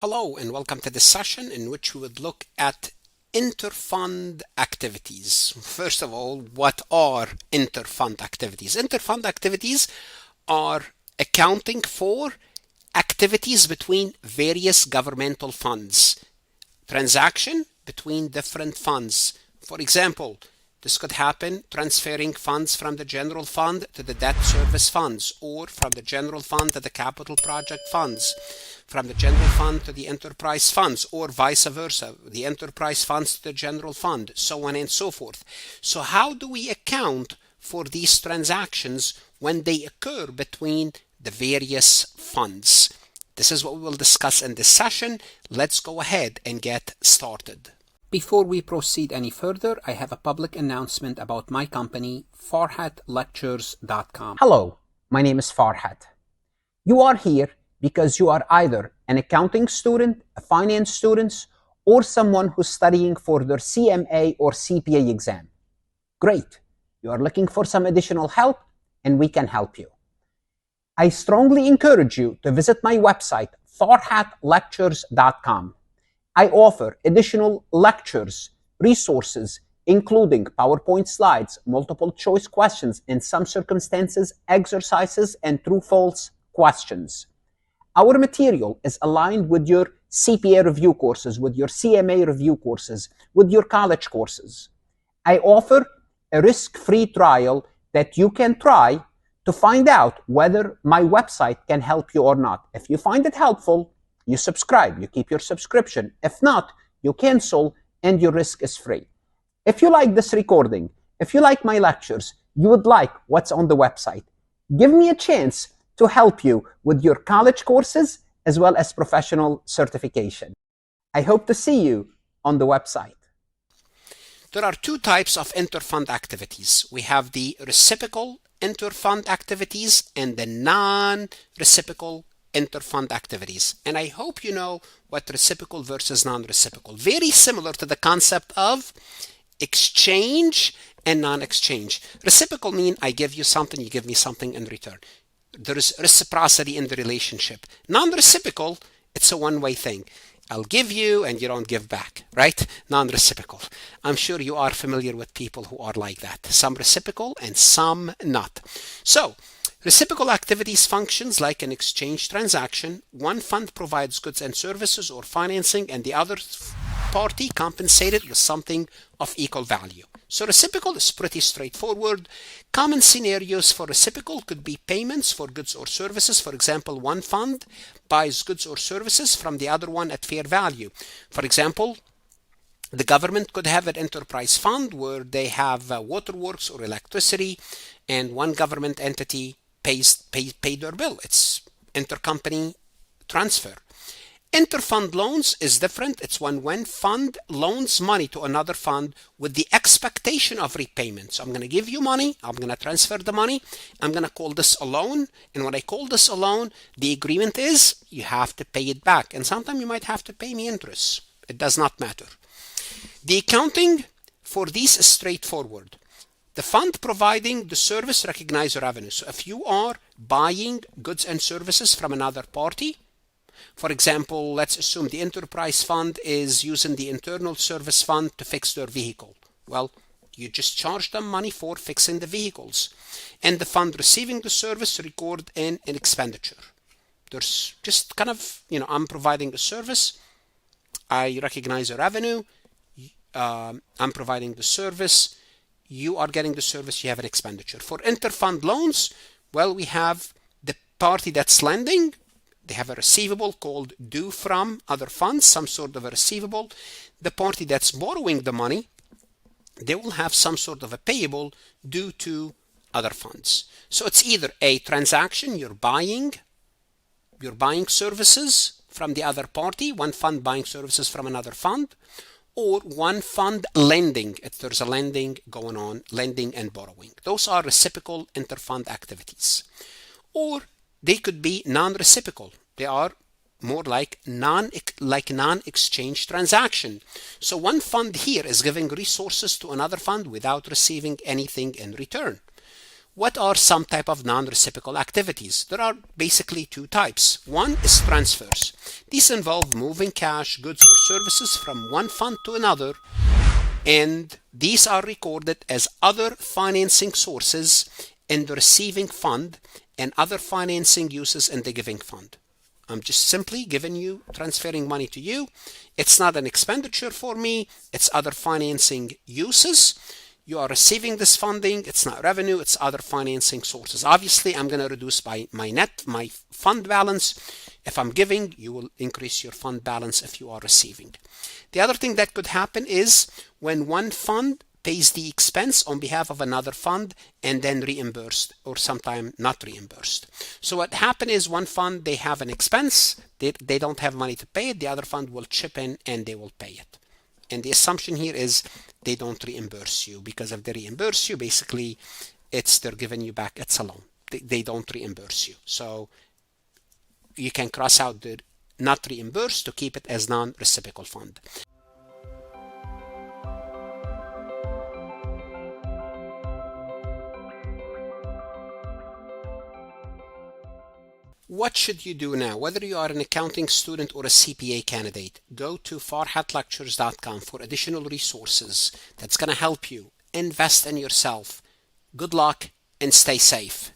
Hello and welcome to this session in which we would look at interfund activities. First of all, what are interfund activities? Interfund activities are accounting for activities between various governmental funds, transaction between different funds. For example, this could happen transferring funds from the general fund to the debt service funds, or from the general fund to the capital project funds, from the general fund to the enterprise funds, or vice versa, the enterprise funds to the general fund, so on and so forth. So how do we account for these transactions when they occur between the various funds? This is what we will discuss in this session. Let's go ahead and get started. Before we proceed any further, I have a public announcement about my company, farhatlectures.com. Hello, my name is Farhat. You are here because you are either an accounting student, a finance student, or someone who's studying for their CMA or CPA exam. Great, you are looking for some additional help and we can help you. I strongly encourage you to visit my website, farhatlectures.com. I offer additional lectures, resources, including PowerPoint slides, multiple choice questions, in some circumstances, exercises, and true-false questions. Our material is aligned with your CPA review courses, with your CMA review courses, with your college courses. I offer a risk-free trial that you can try to find out whether my website can help you or not. If you find it helpful, you subscribe, you keep your subscription. If not, you cancel and your risk is free. If you like this recording, if you like my lectures, you would like what's on the website, give me a chance to help you with your college courses as well as professional certification. I hope to see you on the website. There are two types of interfund activities. We have the reciprocal interfund activities and the non-reciprocal interfund activities. And I hope you know what reciprocal versus non-reciprocal. Very similar to the concept of exchange and non-exchange. Reciprocal mean I give you something, you give me something in return. There is reciprocity in the relationship. Non-reciprocal, it's a one-way thing. I'll give you and you don't give back, right? Non-reciprocal. I'm sure you are familiar with people who are like that. Some reciprocal and some not. So, reciprocal activities functions like an exchange transaction. One fund provides goods and services or financing, and the other party compensated with something of equal value. So reciprocal is pretty straightforward. Common scenarios for reciprocal could be payments for goods or services. For example, one fund buys goods or services from the other one at fair value. For example, the government could have an enterprise fund where they have waterworks or electricity, and one government entity pay their bill. It's intercompany transfer. Interfund loans is different. It's when fund loans money to another fund with the expectation of repayment. So I'm going to give you money. I'm going to transfer the money. I'm going to call this a loan. And when I call this a loan, the agreement is you have to pay it back. And sometimes you might have to pay me interest. It does not matter. The accounting for these is straightforward. The fund providing the service recognizes revenue. So if you are buying goods and services from another party, for example, let's assume the enterprise fund is using the internal service fund to fix their vehicle. Well, you just charge them money for fixing the vehicles. And the fund receiving the service record in an expenditure. There's just kind of, I'm providing a service. I recognize a revenue. I'm providing the service. You are getting the service. You have an expenditure. For interfund loans, well, we have the party that's lending. They have a receivable called due from other funds, some sort of a receivable. The party that's borrowing the money, they will have some sort of a payable due to other funds. So it's either a transaction, you're buying services from the other party, one fund buying services from another fund, or one fund lending, if there's a lending going on, lending and borrowing. Those are reciprocal interfund activities. Or they could be non-reciprocal. They are more like non-exchange transaction. So one fund here is giving resources to another fund without receiving anything in return. What are some type of non-reciprocal activities? There are basically two types. One is transfers. These involve moving cash, goods, or services from one fund to another, and these are recorded as other financing sources in the receiving fund and other financing uses in the giving fund. I'm just simply giving you, transferring money to you. It's not an expenditure for me. It's other financing uses. You are receiving this funding. It's not revenue. It's other financing sources. Obviously, I'm going to reduce by my fund balance. If I'm giving, you will increase your fund balance if you are receiving. The other thing that could happen is when one fund pays the expense on behalf of another fund and then reimbursed, or sometime not reimbursed. So what happened is one fund, they have an expense, they don't have money to pay it, the other fund will chip in and they will pay it. And the assumption here is they don't reimburse you, because if they reimburse you, basically they're giving you back, it's a loan. They don't reimburse you. So you can cross out the not reimbursed to keep it as non-reciprocal fund. What should you do now? Whether you are an accounting student or a CPA candidate, go to farhatlectures.com for additional resources that's going to help you invest in yourself. Good luck and stay safe.